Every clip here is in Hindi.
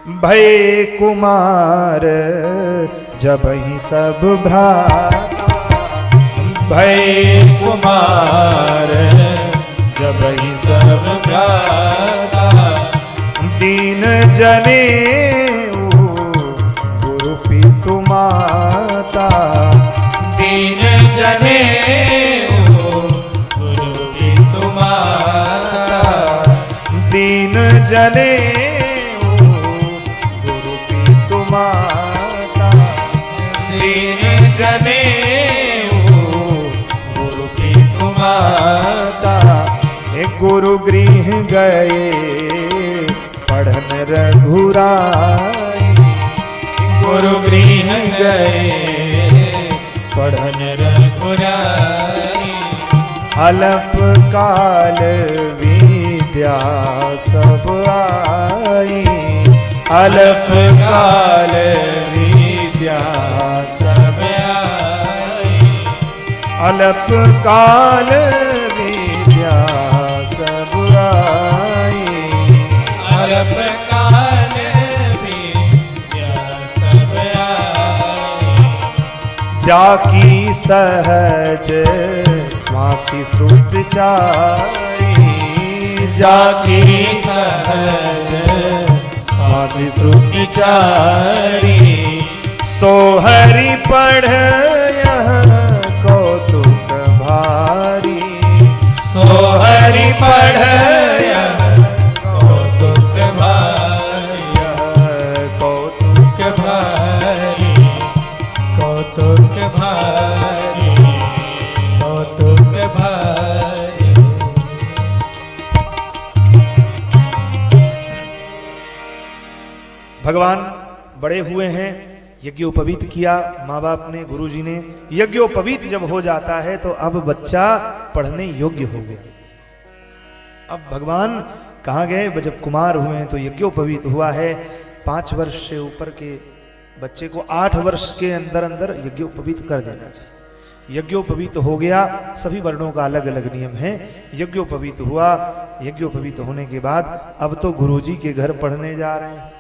भय कुमार जबहि सब भ्राता, भय कुमार जबहि सब भ्राता, दीन जने गुरु पितु माता, दीन जने गुरु पितु माता, दीन जने गुरु पितु माता, दीन जने गुरु पितु माता, गुरु गृह गए पढ़न रघुराई, गुरु गृह गए पढ़न रघुराई, अल्प काल विद्या सब आई, अल्प काल विद्या सब आई, अल्प काल विद्या सब आई, अल्प काल विद्या सब आई, जाकी सहज स्वासी श्रुत चारी, जाकी सहज स्वासी श्रुत चारी, सोहरि पढ़ कौतुक भारी, सोहरि पढ़ कौतुक भारी, कौतुक भारी, कौतुक भारी, कौतुक भारी। भगवान बड़े हुए हैं, यज्ञोपवीत किया माँ बाप ने, गुरु जी ने। यज्ञोपवीत जब हो जाता है तो अब बच्चा पढ़ने योग्य हो गया। अब भगवान कहाँ गए? जब कुमार हुए हैं तो यज्ञोपवीत हुआ है। 5 वर्ष से ऊपर के बच्चे को 8 वर्ष के अंदर अंदर यज्ञोपवीत कर देना चाहिए। यज्ञोपवीत हो गया। सभी वर्णों का अलग अलग नियम है। यज्ञोपवीत हुआ। यज्ञोपवीत होने के बाद अब तो गुरुजी के घर पढ़ने जा रहे हैं।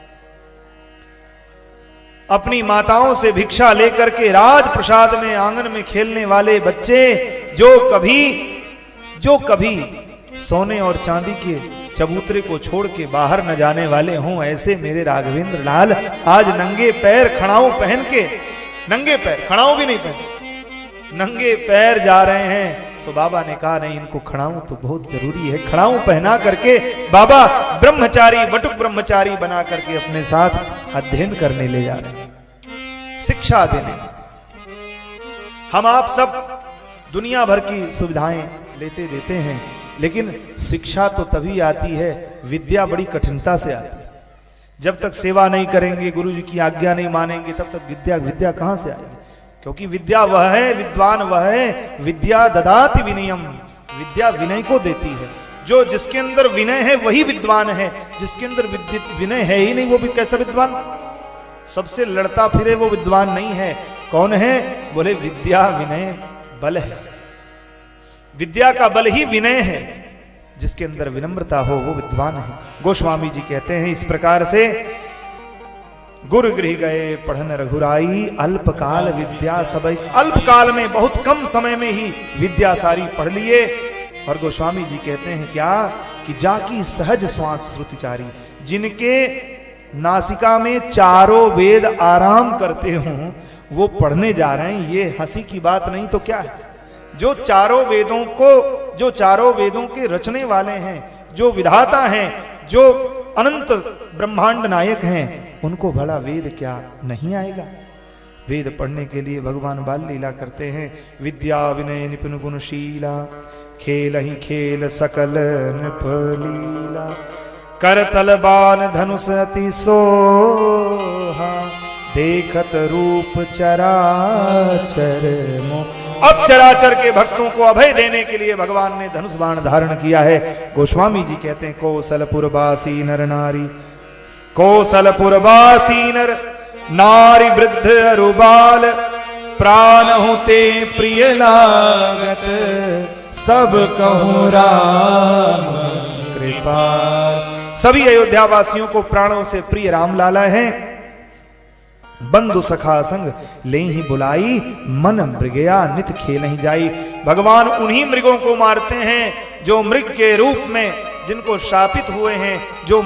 अपनी माताओं से भिक्षा लेकर के राज प्रसाद में आंगन में खेलने वाले बच्चे, जो कभी सोने और चांदी के चबूतरे को छोड़ के बाहर न जाने वाले हों, ऐसे मेरे राघवेंद्र लाल आज नंगे पैर खड़ाऊ पहन के, नंगे पैर, खड़ाऊ भी नहीं पहन, नंगे पैर जा रहे हैं। तो बाबा ने कहा नहीं, इनको खड़ाऊ तो बहुत जरूरी है। खड़ाऊ पहना करके बाबा ब्रह्मचारी, वटुक ब्रह्मचारी बना करके अपने साथ अध्ययन करने ले जा रहे हैं, शिक्षा देने। हम आप सब दुनिया भर की सुविधाएं लेते देते हैं, लेकिन शिक्षा तो तभी आती है, विद्या बड़ी कठिनता से आती है। जब तक सेवा नहीं करेंगे, गुरु जी की आज्ञा नहीं मानेंगे, तब तक विद्या कहां से आएगी? क्योंकि विद्या वह है, विद्वान वह है, विद्या ददाति विनयम, विद्या विनय को देती है। जो जिसके अंदर विनय है वही विद्वान है, जिसके अंदर विनय है ही नहीं वो भी कैसा विद्वान? सबसे लड़ता फिरे वो विद्वान नहीं है। कौन है? बोले विद्या विनय बल है। विद्या का बल ही विनय है। जिसके अंदर विनम्रता हो वो विद्वान है। गोस्वामी जी कहते हैं इस प्रकार से, गुरु गृह गए पढ़न रघुराई, अल्पकाल विद्या सबई। अल्पकाल में, बहुत कम समय में ही विद्या सारी पढ़ लिए। और गोस्वामी जी कहते हैं क्या कि जाकी सहज श्वास श्रुतिचारी, जिनके नासिका में चारों वेद आराम करते हों वो पढ़ने जा रहे हैं। ये हंसी की बात नहीं तो क्या है? जो चारों वेदों के रचने वाले हैं, जो विधाता हैं, जो अनंत ब्रह्मांड नायक हैं, उनको भला वेद क्या नहीं आएगा? वेद पढ़ने के लिए भगवान बाल लीला करते हैं। विद्या विनय निपुण गुणशीला, खेल ही खेल सकल नृप लीला, कर तलबान धनुष अति सोहा, देखत रूप चराचर मोह। अब चराचर के भक्तों को अभय देने के लिए भगवान ने धनुष बाण धारण किया है। गोस्वामी जी कहते हैं कौशलपुरवासी नर नारी, कौशलपुरवासी नर नारी वृद्ध अरुबाल, प्राण होते प्रिय लागत, सब कहूँ राम कृपाल। सभी अयोध्या वासियों को प्राणों से प्रिय राम लाला है। बंधु सखा संग ले ही बुलाई, मन मृगया नित खेल नहीं जाई। भगवान उन्हीं मृगों को मारते हैं जो मृग के रूप में, जिनको शापित हुए हैं, जो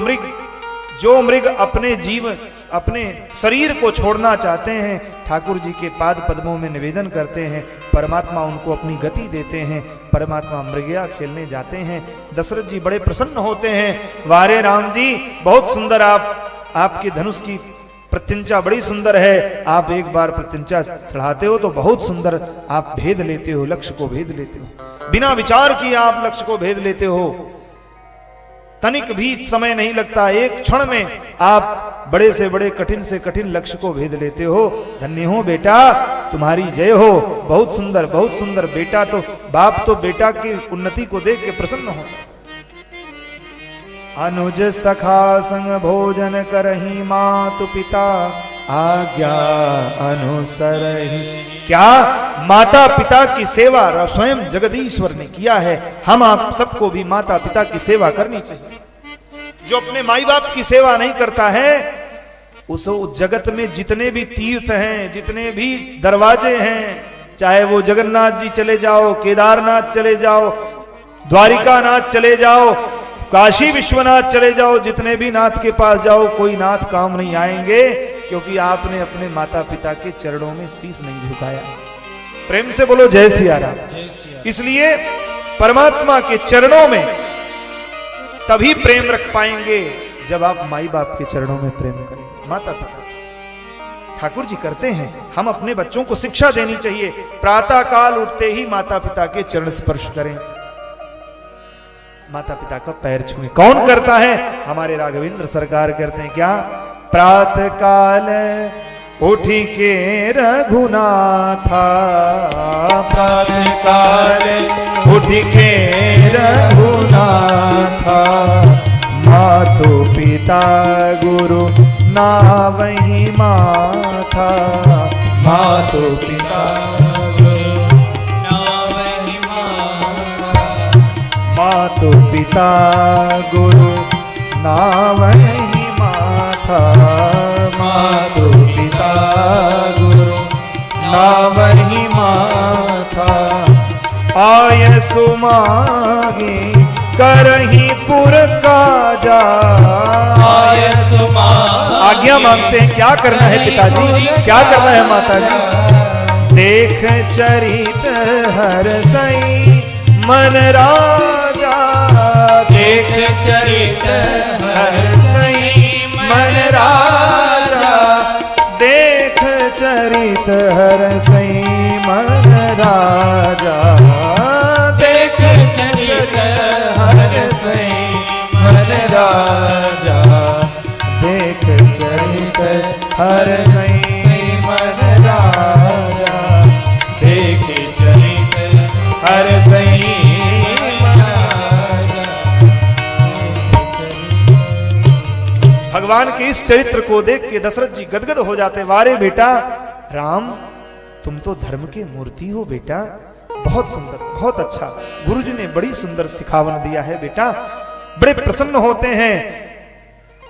मृग अपने जीवन, अपने शरीर को छोड़ना चाहते हैं। ठाकुर जी के पाद पद्मों में निवेदन करते हैं, परमात्मा उनको अपनी गति देते हैं, परमात्मा मृगया खेलने जाते हैं। दशरथ जी बड़े प्रसन्न होते हैं, वारे राम जी बहुत सुंदर, आपके धनुष की प्रत्यंचा बड़ी सुंदर है, आप एक बार प्रत्यंचा चढ़ाते हो तो बहुत सुंदर आप भेद लेते हो, लक्ष्य को भेद लेते हो, बिना विचार किए आप लक्ष्य को भेद लेते हो, तनिक भी समय नहीं लगता, एक क्षण में आप बड़े से बड़े कठिन से कठिन लक्ष्य को भेद लेते हो। धन्य हो बेटा, तुम्हारी जय हो, बहुत सुंदर बहुत सुंदर। बेटा तो बाप तो बेटा की उन्नति को देख के प्रसन्न हो। अनुज सखा संग भोजन करही, मातु पिता आज्ञा अनुसरहि। क्या माता पिता की सेवा स्वयं जगदीश्वर ने किया है, हम आप सबको भी माता पिता की सेवा करनी चाहिए। जो अपने माई बाप की सेवा नहीं करता है, उस जगत में जितने भी तीर्थ हैं, जितने भी दरवाजे हैं, चाहे वो जगन्नाथ जी चले जाओ, केदारनाथ चले जाओ, द्वारिका नाथ चले जाओ, काशी विश्वनाथ चले जाओ, जितने भी नाथ के पास जाओ, कोई नाथ काम नहीं आएंगे, क्योंकि आपने अपने माता पिता के चरणों में शीश नहीं झुकाया। प्रेम से बोलो जय सिया राम। इसलिए परमात्मा के चरणों में तभी प्रेम रख पाएंगे जब आप माई बाप के चरणों में प्रेम करेंगे। माता पिता ठाकुर जी करते हैं, हम अपने बच्चों को शिक्षा देनी चाहिए, प्रातः काल उठते ही माता पिता के चरण स्पर्श करें, माता पिता का पैर छुएं। कौन करता है? हमारे राघवेंद्र सरकार करते हैं। क्या? प्रातः काल उठी के रघुनाथा, प्रातः काल उठी के रघुनाथा, मातु पिता गुरु नावहि माथा, मातु पिता मातु पिता गुरु नावहि माथा, मातु पिता गुरु नावहि माथा, आय सुमागे करही पुर काजा, आय सुमागे। आज्ञा मांगते हैं, क्या करना है पिताजी, क्या करना है माताजी? देख चरित हर सई मन राजा, देख चरित हर सई मन राजा, देख चरित हर सई मन राजा, देख चरित हर सई मन राजा, देख चरित हर सई मन राजा, देख चरित हर सई। भगवान के इस चरित्र को देख के दशरथ जी गदगद हो जाते। वारे बेटा राम, तुम तो धर्म के मूर्ति हो बेटा, बहुत सुंदर, बहुत अच्छा, गुरुजी ने बड़ी सुंदर सिखावन दिया है बेटा। बड़े प्रसन्न होते हैं।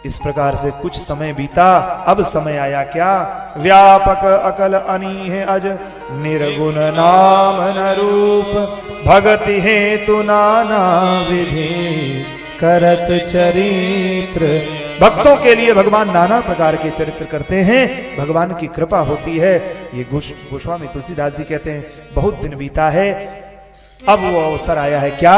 इस प्रकार से कुछ समय बीता, अब समय आया क्या? व्यापक अकल अनीह अज निर्गुण नाम न रूप, भगति हेतु नाना विधि करत चरित्र। भक्तों के लिए भगवान नाना प्रकार के चरित्र करते हैं, भगवान की कृपा होती है। ये गोस्वामी तुलसीदास जी कहते हैं, बहुत दिन बीता है, अब वो अवसर आया है। क्या?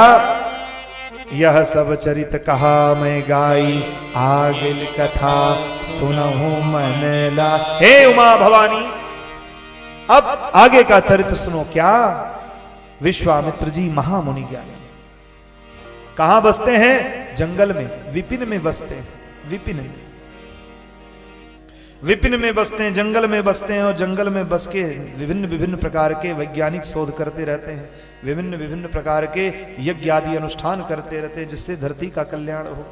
यह सब चरित कहा मैं गाई, आगिल कथा सुनहु मन ला। हे उमा भवानी, अब आगे का चरित्र सुनो। क्या? विश्वामित्र जी महामुनि ज्ञानी कहां बसते हैं? जंगल में, विपिन में बसते हैं। विपिन में बसते हैं, जंगल में बसते हैं, और जंगल में बस के विभिन्न विभिन्न प्रकार के वैज्ञानिक शोध करते रहते हैं, विभिन्न विभिन्न प्रकार के यज्ञ आदि अनुष्ठान करते रहते हैं, जिससे धरती का कल्याण हो।